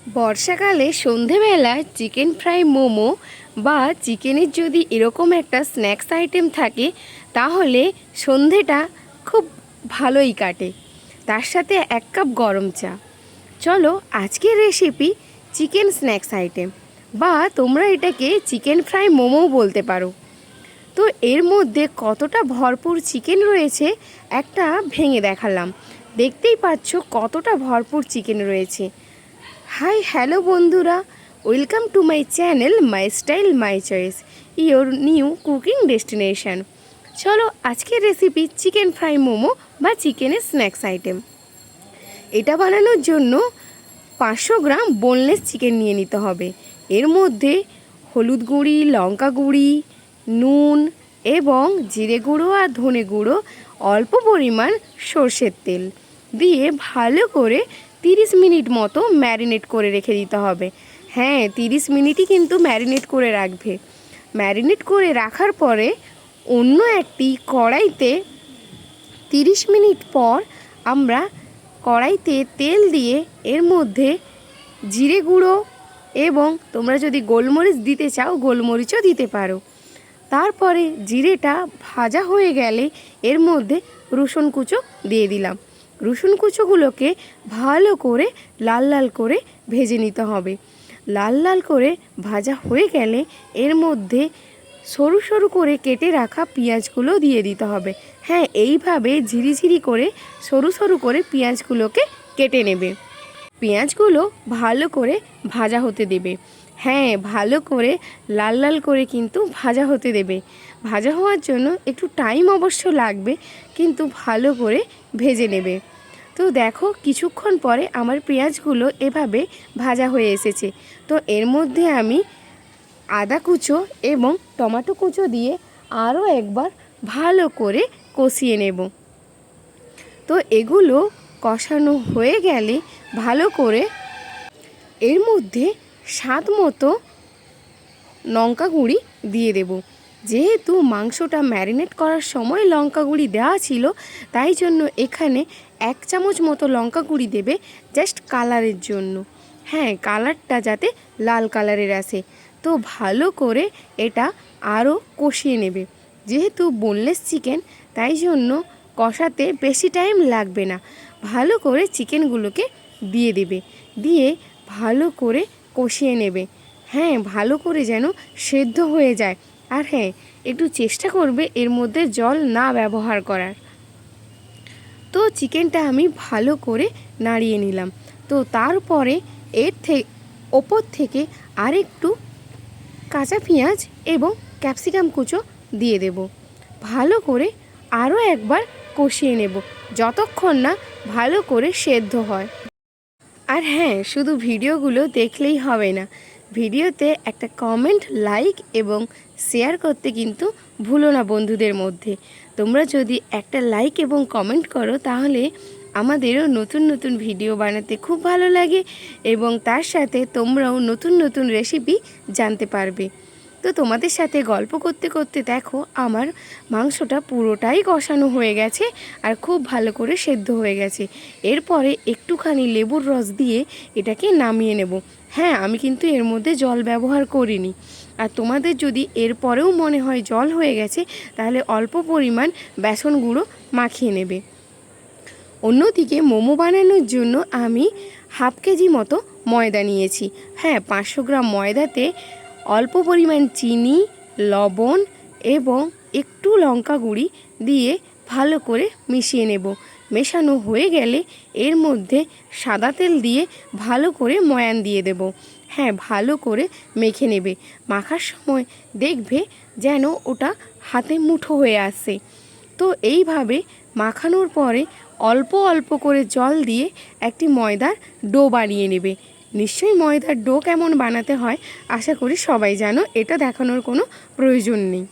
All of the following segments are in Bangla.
বর্ষাকালে সন্ধেবেলা চিকেন ফ্রাই মোমো বা চিকেনের যদি এরকম একটা স্ন্যাক্স আইটেম থাকে তাহলে সন্ধেটা খুব ভালোই কাটে। তার সাথে 1 কাপ গরম চা। চলো আজকের রেসিপি চিকেন স্ন্যাক্স আইটেম, বা তোমরা এটাকে চিকেন ফ্রাই মোমো বলতে পারো। তো এর মধ্যে কতটা ভরপুর চিকেন রয়েছে একটা ভেঙে দেখালাম। দেখতেই পাচ্ছ কতটা ভরপুর চিকেন রয়েছে। হাই হ্যালো বন্ধুরা, welcome to my channel my style my choice, your new cooking destination. চলো আজকের রেসিপি চিকেন ফ্রাই মোমো বা চিকেনের স্ন্যাক্স আইটেম। এটা বানানোর জন্য 500 গ্রাম বোনলেস চিকেন নিয়ে নিতে হবে। এর মধ্যে হলুদ গুঁড়ি, লঙ্কা গুঁড়ি, নুন এবং জিরে গুঁড়ো আর ধনে গুঁড়ো, অল্প পরিমাণ সর্ষের তেল দিয়ে ভালো করে 30 মিনিট মতো ম্যারিনেট করে রেখে দিতে হবে। হ্যাঁ, 30 মিনিটই কিন্তু ম্যারিনেট করে রাখবে। ম্যারিনেট করে রাখার পরে অন্য একটি কড়াইতে 30 মিনিট পর আমরা কড়াইতে তেল দিয়ে এর মধ্যে জিরে গুঁড়ো এবং তোমরা যদি গোলমরিচ দিতে চাও গোলমরিচও দিতে পারো। তারপরে জিরেটা ভাজা হয়ে গেলে এর মধ্যে রসুন কুচো দিয়ে দিলাম। রসুন কুচোগুলোকে ভালো করে লাল লাল করে ভেজে নিতে হবে। লাল লাল করে ভাজা হয়ে গেলে এর মধ্যে সরু সরু করে কেটে রাখা পেঁয়াজগুলো দিয়ে দিতে হবে। হ্যাঁ, এইভাবে ঝিরিঝিরি করে সরু সরু করে পেঁয়াজগুলোকে কেটে নেবে। পেঁয়াজগুলো ভালো করে ভাজা হতে দেবে। হ্যাঁ, ভালো করে লাল লাল করে কিন্তু ভাজা হতে দেবে। ভাজা হওয়ার জন্য একটু টাইম অবশ্য লাগবে, কিন্তু ভালো করে ভেজে নেবে। তো দেখো কিছুক্ষণ পরে আমার পেঁয়াজগুলো এভাবে ভাজা হয়ে এসেছে। তো এর মধ্যে আমি আদা কুচো এবং টমেটো কুচো দিয়ে আরও একবার ভালো করে কষিয়ে নেব। তো এগুলো কষানো হয়ে গেলে ভালো করে এর মধ্যে স্বাদ মতো লঙ্কা গুঁড়ি দিয়ে দেব। যেহেতু মাংসটা ম্যারিনেট করার সময় লঙ্কা গুঁড়ি দেওয়া ছিল, তাই জন্য এখানে 1 চামচ মতো লঙ্কা গুঁড়ি দেবে, জাস্ট কালারের জন্য। হ্যাঁ, কালারটা যাতে লাল কালারের আসে। তো ভালো করে এটা আরও কষিয়ে নেবে। যেহেতু বোনলেস চিকেন, তাই জন্য কষাতে বেশি টাইম লাগবে না। ভালো করে চিকেনগুলোকে দিয়ে দেবে, দিয়ে ভালো করে কষিয়ে নেবে। হ্যাঁ, ভালো করে যেন সেদ্ধ হয়ে যায়। আর হ্যাঁ, একটু চেষ্টা করবে এর মধ্যে জল না ব্যবহার করার। তো চিকেনটা আমি ভালো করে নাড়িয়ে নিলাম। তো তারপরে এর ওপর থেকে আরেকটু কাঁচা পেঁয়াজ এবং ক্যাপসিকাম কুচো দিয়ে দেব। ভালো করে আরও একবার কষিয়ে নেব যতক্ষণ না ভালো করে সেদ্ধ হয়। আর হ্যাঁ, শুধু ভিডিওগুলো দেখলেই হবে না, ভিডিওতে একটা কমেন্ট, লাইক এবং শেয়ার করতে কিন্তু ভুলো না বন্ধুদের মধ্যে। তোমরা যদি একটা লাইক এবং কমেন্ট করো তাহলে আমাদেরও নতুন নতুন ভিডিও বানাতে খুব ভালো লাগে এবং তার সাথে তোমরাও নতুন নতুন রেসিপি জানতে পারবে। তো তোমাদের সাথে গল্প করতে করতে দেখো আমার মাংসটা পুরোটাই কষানো হয়ে গেছে আর খুব ভালো করে সেদ্ধ হয়ে গেছে। এরপরে একটুখানি লেবুর রস দিয়ে এটাকে নামিয়ে নেব। হ্যাঁ, আমি কিন্তু এর মধ্যে জল ব্যবহার করিনি। আর তোমাদের যদি এরপরেও মনে হয় জল হয়ে গেছে তাহলে অল্প পরিমাণ বেসন গুঁড়ো মাখিয়ে নেবে। অন্যদিকে মোমো বানানোর জন্য আমি 1/2 কেজি মতো ময়দা নিয়েছি। হ্যাঁ, 500 গ্রাম ময়দাতে অল্প পরিমাণ চিনি, লবণ এবং একটু লঙ্কা গুঁড়ি দিয়ে ভালো করে মিশিয়ে নেব। মেশানো হয়ে গেলে এর মধ্যে সাদা তেল দিয়ে ভালো করে ময়ান দিয়ে দেব। হ্যাঁ, ভালো করে মেখে নেবে। মাখার সময় দেখবে যেন ওটা হাতে মুঠো হয়ে আসে। তো এইভাবে মাখানোর পরে অল্প অল্প করে জল দিয়ে একটি ময়দার ডো বানিয়ে নেবে। নিশ্চয়ই ময়দার ডো কেমন বানাতে হয় আশা করি সবাই জানো, এটা দেখানোর কোনো প্রয়োজন নেই।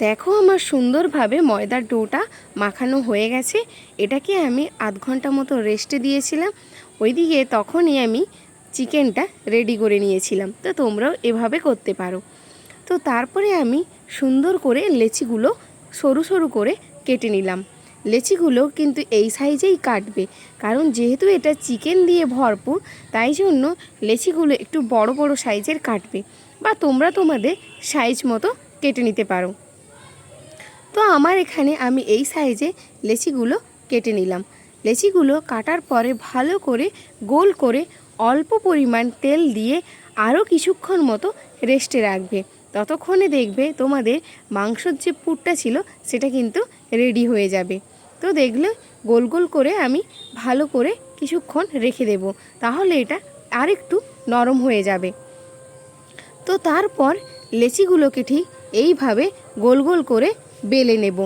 দেখো আমার সুন্দরভাবে ময়দার ডোটা মাখানো হয়ে গেছে। এটাকে আমি 1/2 ঘন্টা মতো রেস্টে দিয়েছিলাম। ওইদিকে তখনই আমি চিকেনটা রেডি করে নিয়েছিলাম। তো তোমরাও এভাবে করতে পারো। তো তারপরে আমি সুন্দর করে লেচিগুলো সরু সরু করে কেটে নিলাম। লেচিগুলো কিন্তু এই সাইজেই কাটবে, কারণ যেহেতু এটা চিকেন দিয়ে ভরপুর তাই জন্য লেচিগুলো একটু বড় বড় সাইজের কাটবে, বা তোমরা তোমাদের সাইজ মতো কেটে নিতে পারো। তো আমার এখানে আমি এই সাইজে লেচিগুলো কেটে নিলাম। লেচিগুলো কাটার পরে ভালো করে গোল করে অল্প পরিমাণ তেল দিয়ে আরও কিছুক্ষণ মতো রেস্টে রাখবে। ততক্ষণে দেখবে তোমাদের মাংসর যে পুরটা ছিল সেটা কিন্তু রেডি হয়ে যাবে। তো দেখলে গোল গোল করে আমি ভালো করে কিছুক্ষণ রেখে দেব, তাহলে এটা আরেকটু নরম হয়ে যাবে। তো তারপর লেচিগুলোকে ঠিক এইভাবে গোল গোল করে বেলে নেব।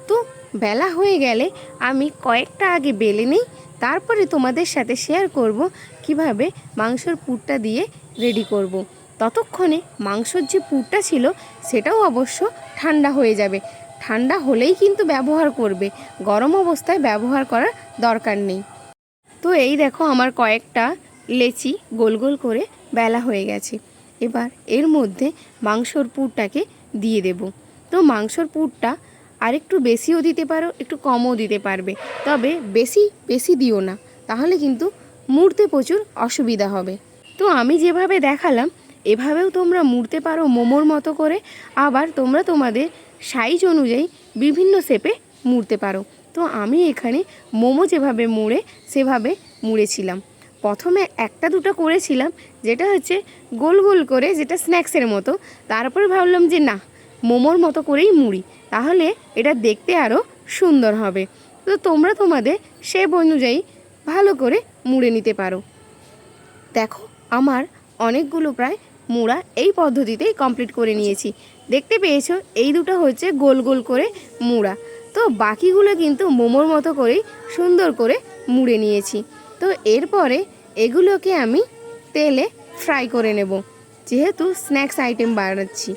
তো বেলা হয়ে গেলে আমি কয়েকটা আগে বেলে নিই, তারপরে তোমাদের সাথে শেয়ার করব কিভাবে মাংসর পুরটা দিয়ে রেডি করব। ততক্ষণে মাংসর যে পুরটা ছিল সেটাও অবশ্য ঠান্ডা হয়ে যাবে। ঠান্ডা হলেই কিন্তু ব্যবহার করবে, গরম অবস্থায় ব্যবহার করার দরকার নেই। তো এই দেখো আমার কয়েকটা লেচি গোল গোল করে বেলা হয়ে গেছে। এবার এর মধ্যে মাংসর পুরটাকে দিয়ে দেব। তো মাংসর পুরটা আরেকটু বেশিও দিতে পারো, একটু কমও দিতে পারবে, তবে বেশি বেশি দিও না, তাহলে কিন্তু মুড়তে প্রচুর অসুবিধা হবে। তো আমি যেভাবে দেখালাম এভাবেও তোমরা মুড়তে পারো মোমোর মতো করে, আবার তোমরা তোমাদের সাইজ অনুযায়ী বিভিন্ন শেপে মুড়তে পারো। তো আমি এখানে মোমো যেভাবে মুড়ে সেভাবে মুড়েছিলাম। প্রথমে একটা দুটো করেছিলাম যেটা হচ্ছে গোল গোল করে, যেটা স্ন্যাক্সের মতো। তারপরে ভাবলাম যে না, মোমোর মতো করেই মুড়ি, তাহলে এটা দেখতে আরও সুন্দর হবে। তো তোমরা তোমাদের শেপ অনুযায়ী ভালো করে মুড়ে নিতে পারো। দেখো আমার অনেকগুলো প্রায় মুড়া এই পদ্ধতিতেই কমপ্লিট করে নিয়েছি। দেখতে পেয়েছো এই দুটো হচ্ছে গোল গোল করে মুড়া। তো বাকিগুলো কিন্তু মোমোর মতো করেই সুন্দর করে মুড়ে নিয়েছি। তো এরপরে এগুলোকে আমি তেলে ফ্রাই করে নেব, যেহেতু স্ন্যাক্স আইটেম বানাচ্ছি।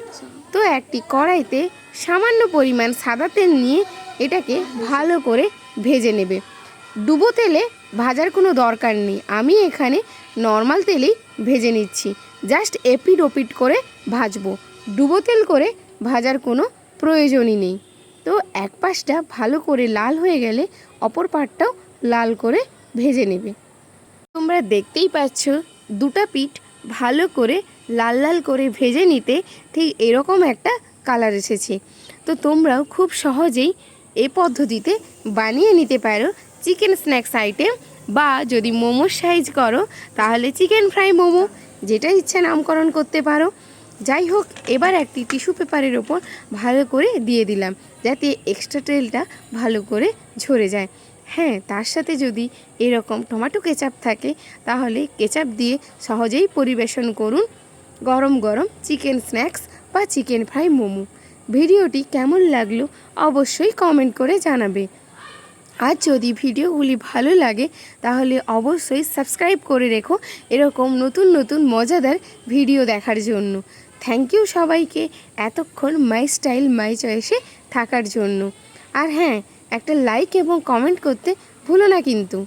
তো একটি কড়াইতে সামান্য পরিমাণ সাদা তেল নিয়ে এটাকে ভালো করে ভেজে নেবে। ডুবো তেলে ভাজার কোনো দরকার নেই, আমি এখানে নর্মাল তেলেই ভেজে নিচ্ছি। জাস্ট এপিট ওপিট করে ভাজবো, ডুবো তেল করে ভাজার কোনো প্রয়োজনই নেই। তো এক পাশটা ভালো করে লাল হয়ে গেলে অপর পাটটাও লাল করে ভেজে নেবে। তোমরা দেখতেই পাচ্ছ দুটা পিঠ ভালো করে লাল লাল করে ভেজে নিতে ঠিক এরকম একটা কালার এসেছে। তো তোমরাও খুব সহজেই এই পদ্ধতিতে বানিয়ে নিতে পারো চিকেন স্ন্যাক্স আইটেম, বা যদি মোমোর সাইজ করো তাহলে চিকেন ফ্রাই মোমো, যেটা ইচ্ছা নামকরণ করতে পারো। যাই হোক, এবার একটি টিস্যু পেপারের ওপর ভালো করে দিয়ে দিলাম, যাতে এক্সট্রা তেলটা ভালো করে ঝরে যায়। হ্যাঁ, তার সাথে যদি এরকম টমেটো কেচাপ থাকে তাহলে কেচাপ দিয়ে সহজেই পরিবেশন করুন গরম গরম চিকেন স্ন্যাক্স বা চিকেন ফ্রাই মোমো। ভিডিওটি কেমন লাগলো অবশ্যই কমেন্ট করে জানাবে। আর যদি ভিডিওগুলি ভালো লাগে তাহলে অবশ্যই সাবস্ক্রাইব করে রেখো এরকম নতুন নতুন মজাদার ভিডিও দেখার জন্য। থ্যাংক ইউ সবাইকে এতক্ষণ মাই স্টাইল মাই চয়েসে থাকার জন্য। আর হ্যাঁ, একটা লাইক এবং কমেন্ট করতে ভুলো না কিন্তু।